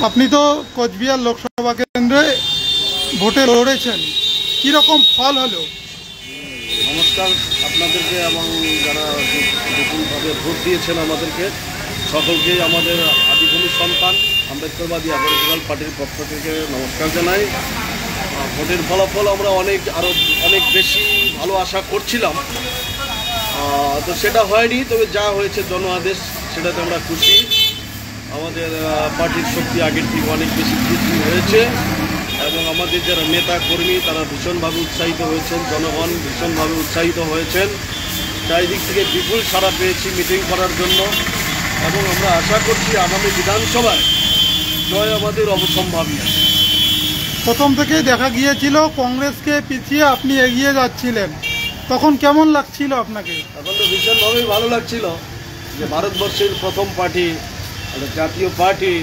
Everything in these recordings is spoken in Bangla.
আপনি তো কোচবিহার লোকসভা কেন্দ্রে ভোটে লড়েছেন, কীরকম ফল হলো? নমস্কার আপনাদেরকে এবং যারা বিপুলভাবে ভোট দিয়েছেন আমাদেরকে সকলকে আমাদের আদিভূমির সন্তান আম্বেদকরবাদী অ্যাবরিজিনাল পার্টির পক্ষ থেকে নমস্কার জানাই। ভোটের ফলাফল আমরা আরও অনেক বেশি ভালো আশা করছিলাম, তো সেটা হয়নি। তবে যা হয়েছে জন আদেশ, সেটাতে আমরা খুশি। আমাদের পার্টির শক্তি আগের থেকে অনেক বেশি বৃদ্ধি হয়েছে এবং আমাদের যারা নেতা কর্মী তারা ভীষণভাবে উৎসাহিত হয়েছেন, জনগণ ভীষণভাবে উৎসাহিত হয়েছেন। চারিদিক থেকে বিপুল সাড়া পেয়েছি মিটিং করার জন্য এবং আমরা আশা করছি আগামী বিধানসভায় জয় আমাদের অবসম্ভাবী। প্রথম থেকেই দেখা গিয়েছিল কংগ্রেসকে পিছিয়ে আপনি এগিয়ে যাচ্ছিলেন, তখন কেমন লাগছিল আপনাকে? এখন তো ভীষণভাবেই ভালো লাগছিল যে ভারতবর্ষের প্রথম পার্টি, জাতীয় পার্টি,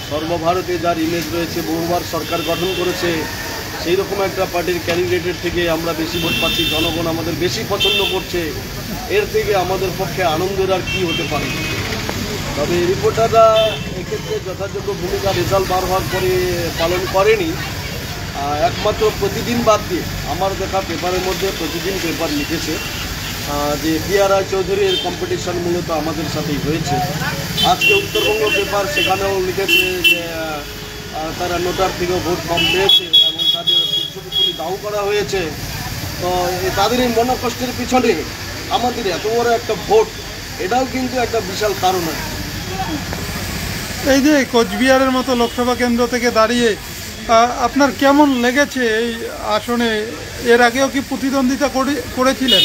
সর্বভারতে যার ইমেজ রয়েছে, বহুবার সরকার গঠন করেছে, সেই রকম একটা পার্টির ক্যান্ডিডেটের থেকে আমরা বেশি ভোট পাচ্ছি, জনগণ আমাদের বেশি পছন্দ করছে। এর থেকে আমাদের পক্ষে আনন্দের আর কি হতে পারে। তবে রিপোর্টাররা এক্ষেত্রে যথাযোগ্য ভূমিকা রেজাল্ট বার হওয়ার পরে পালন করেনি। একমাত্র প্রতিদিন বাদ দিয়ে আমার দেখা পেপারের মধ্যে প্রতিদিন পেপার লিখেছে যে পিয়া রায় চৌধুরীর কম্পিটিশন মূলত আমাদের সাথেই হয়েছে। আজকে উত্তরবঙ্গ পেপার সেখানেও লিখেছে যে তারা নোটার থেকেও ভোট কম পেয়েছে এবং তাদের পুষ্পপুলি দাও করা হয়েছে। তো তাদের এই মনোকষ্টের পিছনে আমাদের এত বড় একটা ভোট, এটাও কিন্তু একটা বিশাল কারণ আছে। এই যে কোচবিহারের মতো লোকসভা কেন্দ্র থেকে দাঁড়িয়ে আপনার কেমন লেগেছে এই আসনে? এর আগেও কি প্রতিদ্বন্দ্বিতা করেছিলেন?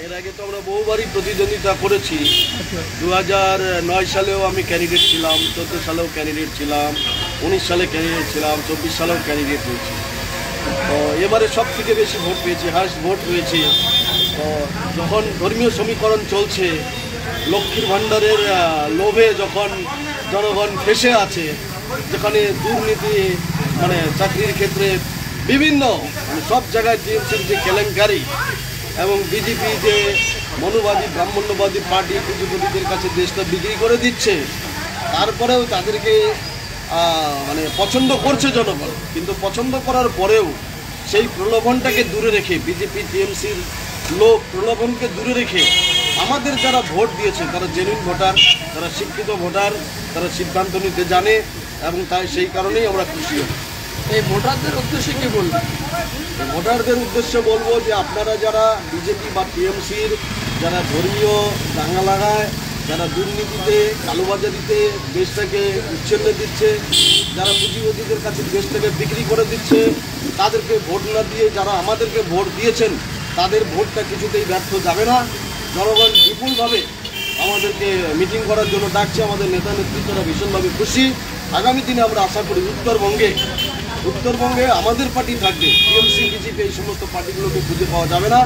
এর আগে তো আমরা বহুবারই প্রতিদ্বন্দ্বিতা করেছি। 2009 সালেও আমি ক্যান্ডিডেট ছিলাম, 14 সালেও ক্যান্ডিডেট ছিলাম, 19 সালে ক্যান্ডিডেট ছিলাম, 24 সালেও ক্যান্ডিডেট হয়েছি। তো এবারে সব থেকে বেশি ভোট পেয়েছি, হাইস্ট ভোট পেয়েছি। তো যখন ধর্মীয় সমীকরণ চলছে, লক্ষ্মীর ভাণ্ডারের লোভে যখন জনগণ ফেসে আছে, যেখানে দুর্নীতি চাকরির ক্ষেত্রে বিভিন্ন সব জায়গায় টিএমসির যে কেলেঙ্কারি এবং বিজেপি যে মনুবাদী ব্রাহ্মণ্যবাদী পার্টি পুঁজিপতিদের কাছে দেশটা বিক্রি করে দিচ্ছে, তারপরেও তাদেরকে পছন্দ করছে জনগণ। কিন্তু পছন্দ করার পরেও সেই প্রলোভনটাকে দূরে রেখে, বিজেপি টিএমসির লোক প্রলোভনকে দূরে রেখে আমাদের যারা ভোট দিয়েছে তারা জেনুইন ভোটার, তারা শিক্ষিত ভোটার, তারা সিদ্ধান্ত নিতে জানে এবং তাই সেই কারণেই আমরা খুশি হই। এই ভোটারদের উদ্দেশ্যে কী বলবেন? ভোটারদের উদ্দেশ্যে বলবো যে আপনারা যারা বিজেপি বা টিএমসির যারা ধর্মীয় দাঙ্গা লাগায়, যারা দুর্নীতিতে কালোবাজারিতে দেশটাকে উচ্ছেন্ন দিচ্ছে, যারা পুঁজিপতিদের কাছে দেশটাকে বিক্রি করে দিচ্ছে, তাদেরকে ভোট না দিয়ে যারা আমাদেরকে ভোট দিয়েছেন তাদের ভোটটা কিছুতেই ব্যর্থ যাবে না। জনগণ বিপুলভাবে আমাদেরকে মিটিং করার জন্য ডাকছে, আমাদের নেতা নেতৃত্বরা ভীষণভাবে খুশি। আগামী দিনে আমরা আশা করি উত্তরবঙ্গে আমাদের পার্টি থাকবে, টিএমসি বিজেপি এই সমস্ত পার্টিগুলোকে খুঁজে পাওয়া যাবে না।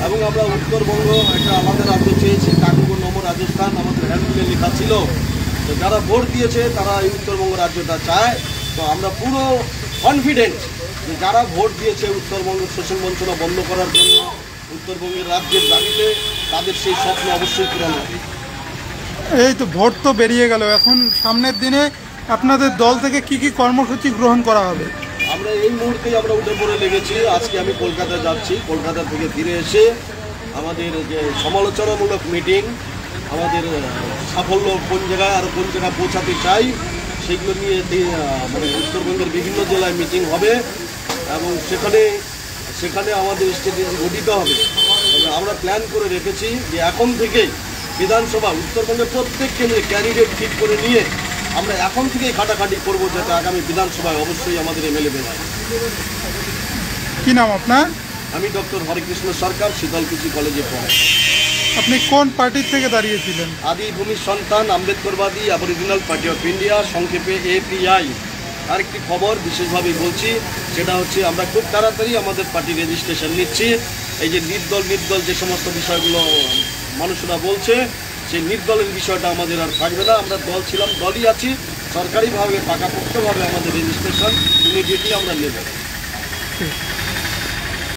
এবং আমরা উত্তরবঙ্গ একটা আমাদের রাজ্য চেয়েছি, কাকুগো নম রাজস্থান আমাদের হ্যান্ডবিলে লেখা ছিল। তো যারা ভোট দিয়েছে তারা এই উত্তরবঙ্গ রাজ্যটা চায়। তো আমরা পুরো কনফিডেন্ট যে যারা ভোট দিয়েছে উত্তরবঙ্গের শোষণ বঞ্চনা বন্ধ করার জন্য, উত্তরবঙ্গের রাজ্যের দাবিতে, তাদের সেই স্বপ্ন অবশ্যই পূরণ হবে। এই তো ভোট তো বেরিয়ে গেল, এখন সামনের দিনে আপনাদের দল থেকে কি কি কর্মসূচি গ্রহণ করা হবে? আমরা এই মুহূর্তেই আমরা উঠে পড়ে লেগেছি। আজকে আমি কলকাতা যাচ্ছি, কলকাতা থেকে ফিরে এসে আমাদের যে সমালোচনামূলক মিটিং, আমাদের সাফল্য কোন জায়গায় আর কোন জায়গায় পৌঁছাতে চাই সেগুলো নিয়ে উত্তরবঙ্গের বিভিন্ন জেলায় মিটিং হবে এবং সেখানে আমাদের স্ট্র্যাটেজি গঠিত হবে। আমরা প্ল্যান করে রেখেছি যে এখন থেকেই বিধানসভা উত্তরবঙ্গের প্রত্যেক কেন্দ্রে ক্যান্ডিডেট ঠিক করে নিয়ে আমরা এখন থেকেই খাটাখাটি করবো যাতে আগামী বিধানসভায় অবশ্যই আমাদের এমএলএ বেরোয়। কি নাম আপনার? আমি ডক্টর হরেকৃষ্ণ সরকার, শীতলকুচি কলেজে পড়াই। আপনি কোন পার্টির থেকে দাঁড়িয়েছিলেন? আদিভূমির সন্তান আম্বেদকরবাদী অ্যাবরিজিনাল পার্টি অফ ইন্ডিয়া, সংক্ষেপে এপিআই। আরেকটি খবর বিশেষভাবে বলছি, সেটা হচ্ছে আমরা খুব তাড়াতাড়ি আমাদের পার্টি রেজিস্ট্রেশন নিচ্ছি। এই যে নির্দল যে সমস্ত বিষয়গুলো মানুষরা বলছে, সেই নির্দলের বিষয়টা আমাদের আর থাকবে না। আমরা দল ছিলাম, দলই আছি, সরকারিভাবে পাকাপোক্তভাবে আমাদের রেজিস্ট্রেশন ইমিডিয়েটলি আমরা নেব।